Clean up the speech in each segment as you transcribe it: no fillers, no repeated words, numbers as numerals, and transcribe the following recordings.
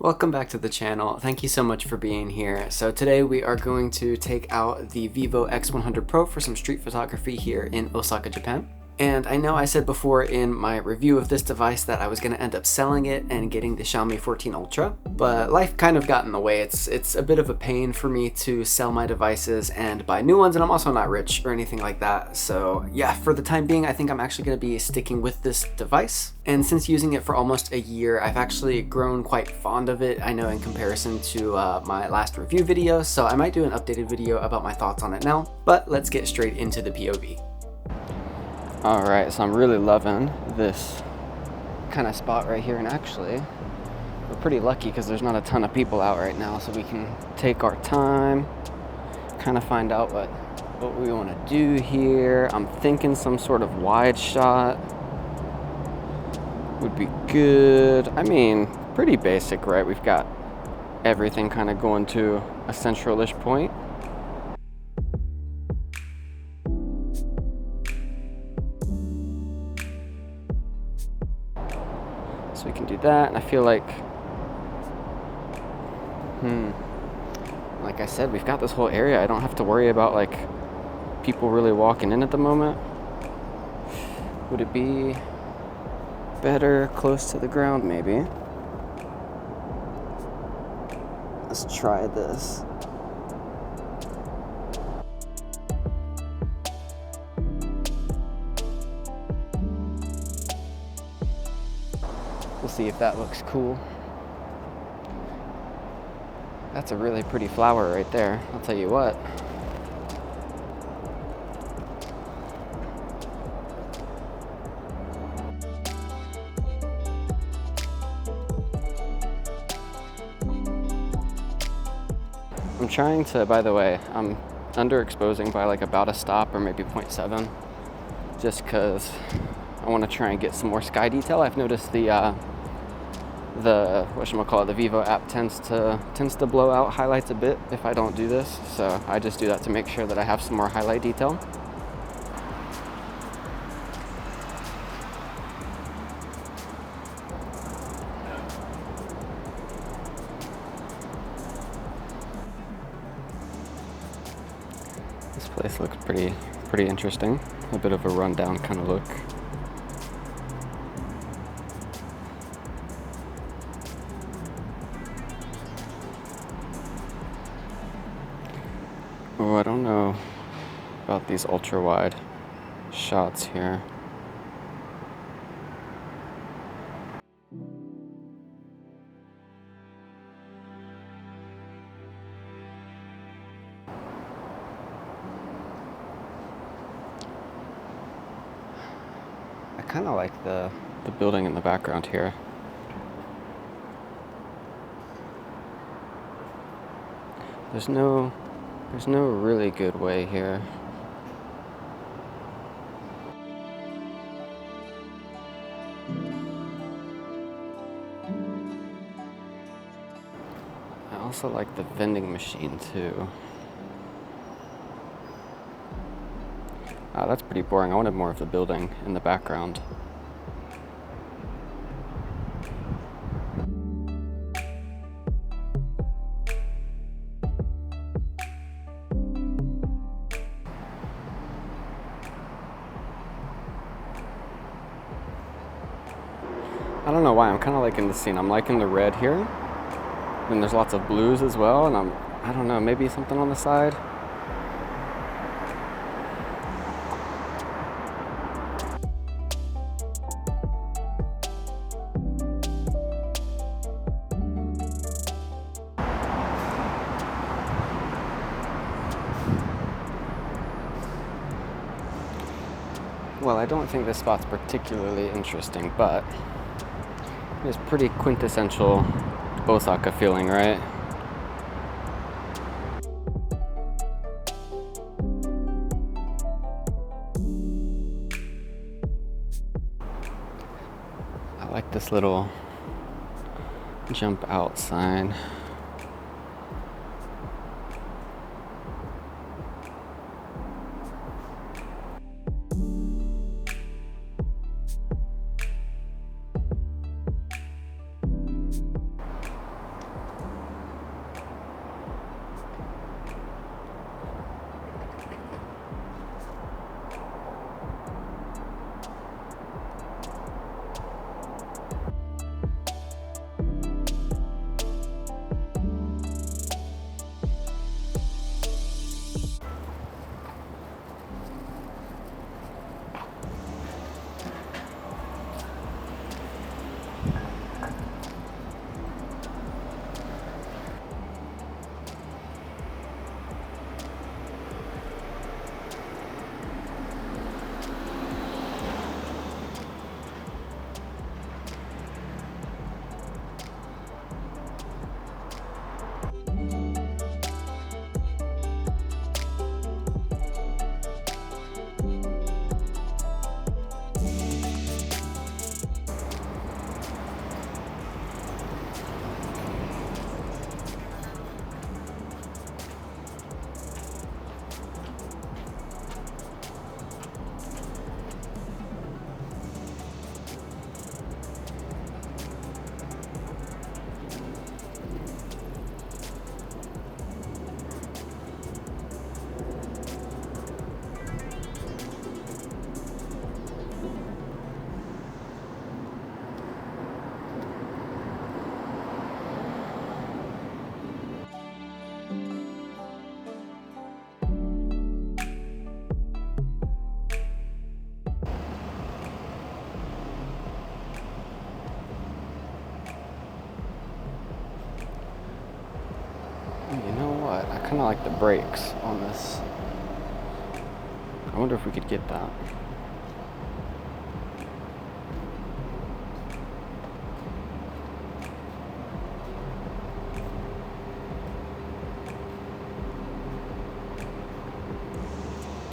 Welcome back to the channel. Thank you so much for being here. So today we are going to take out the Vivo X100 Pro for some street photography here in Osaka, Japan. And I know I said before in my review of this device that I was going to end up selling it and getting the Xiaomi 14 Ultra, but life kind of got in the way. It's a bit of a pain for me to sell my devices and buy new ones, and I'm also not rich or anything like that. So yeah, for the time being, I think I'm actually going to be sticking with this device. And since using it for almost a year, I've actually grown quite fond of it, I know, in comparison to my last review video, so I might do an updated video about my thoughts on it now, but let's get straight into the POV. Alright, so I'm really loving this kind of spot right here, and actually we're pretty lucky because there's not a ton of people out right now, so we can take our time, kind of find out what we want to do here. I'm thinking some sort of wide shot would be good. I mean, pretty basic, right? We've got everything kind of going to a central-ish point. So we can do that, and I feel like, like I said, we've got this whole area. I don't have to worry about like people really walking in at the moment. Would it be better close to the ground, maybe? Let's try this. We'll see if that looks cool. That's a really pretty flower right there, I'll tell you what. I'm trying to, by the way, I'm underexposing by like about a stop or maybe 0.7, just because I want to try and get some more sky detail. I've noticed the whatchamacallit, the Vivo app tends to blow out highlights a bit if I don't do this, so I just do that to make sure that I have some more highlight detail. This place looks pretty interesting. A bit of a rundown kind of look. Oh, I don't know about these ultra wide shots here. I kind of like the building in the background here. There's no really good way here. I also like the vending machine too. That's pretty boring. I wanted more of the building in the background. I don't know why, I'm kind of liking the scene. I'm liking the red here. And there's lots of blues as well, and I don't know, maybe something on the side. Well, I don't think this spot's particularly interesting, but it's pretty quintessential Osaka feeling, right? I like this little jump out sign. kind of like the brakes on this. I wonder if we could get that.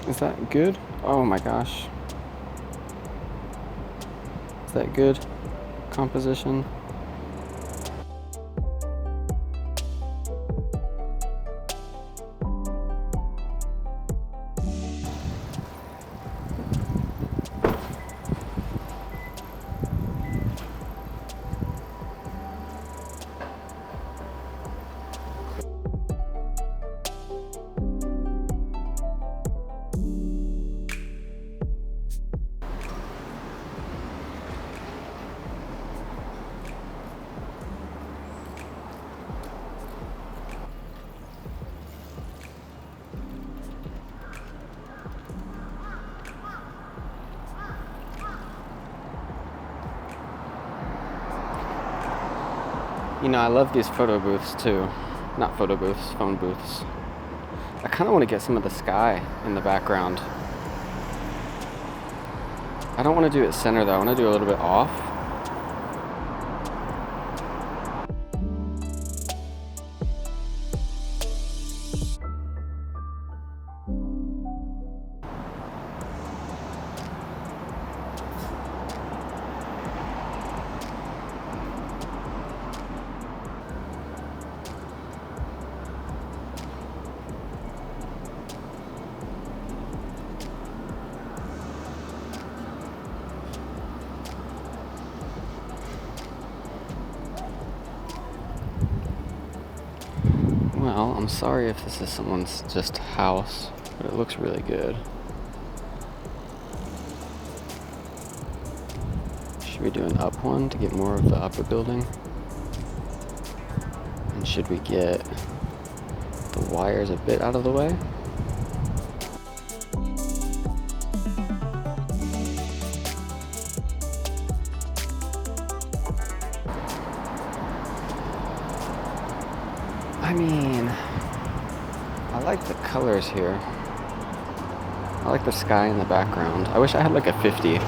Is that good? Oh my gosh. Is that good composition? You know, I love these photo booths too. Not photo booths, phone booths. I kind of want to get some of the sky in the background. I don't want to do it center though. I want to do a little bit off. Well, I'm sorry if this is someone's just house, but it looks really good. Should we do an up one to get more of the upper building? And should we get the wires a bit out of the way? I mean, I like the colors here. I like the sky in the background. I wish I had like a 50.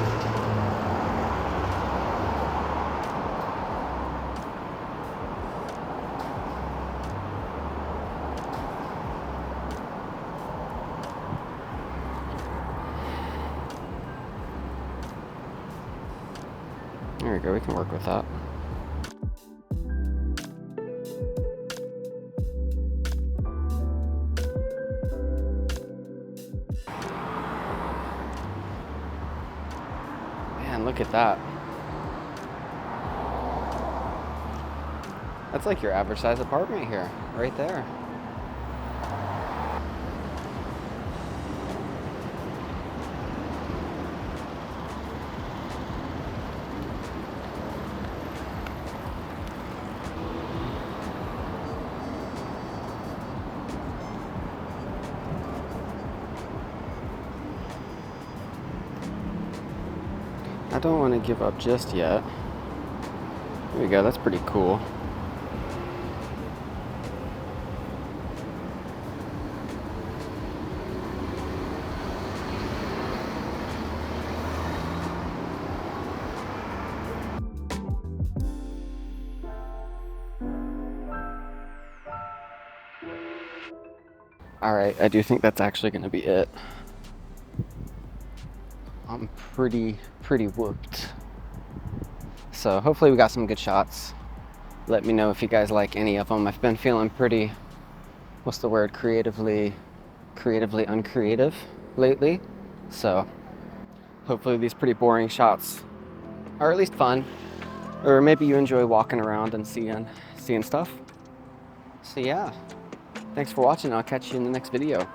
There we go, we can work with that. Man, look at that. That's like your average size apartment here, right there. I don't want to give up just yet. There we go, that's pretty cool. Alright, I do think that's actually going to be it. I'm pretty whooped. So hopefully we got some good shots. Let me know if you guys like any of them. I've been feeling pretty, what's the word, creatively uncreative lately. So hopefully these pretty boring shots are at least fun. Or maybe you enjoy walking around and seeing stuff. So yeah, thanks for watching. I'll catch you in the next video.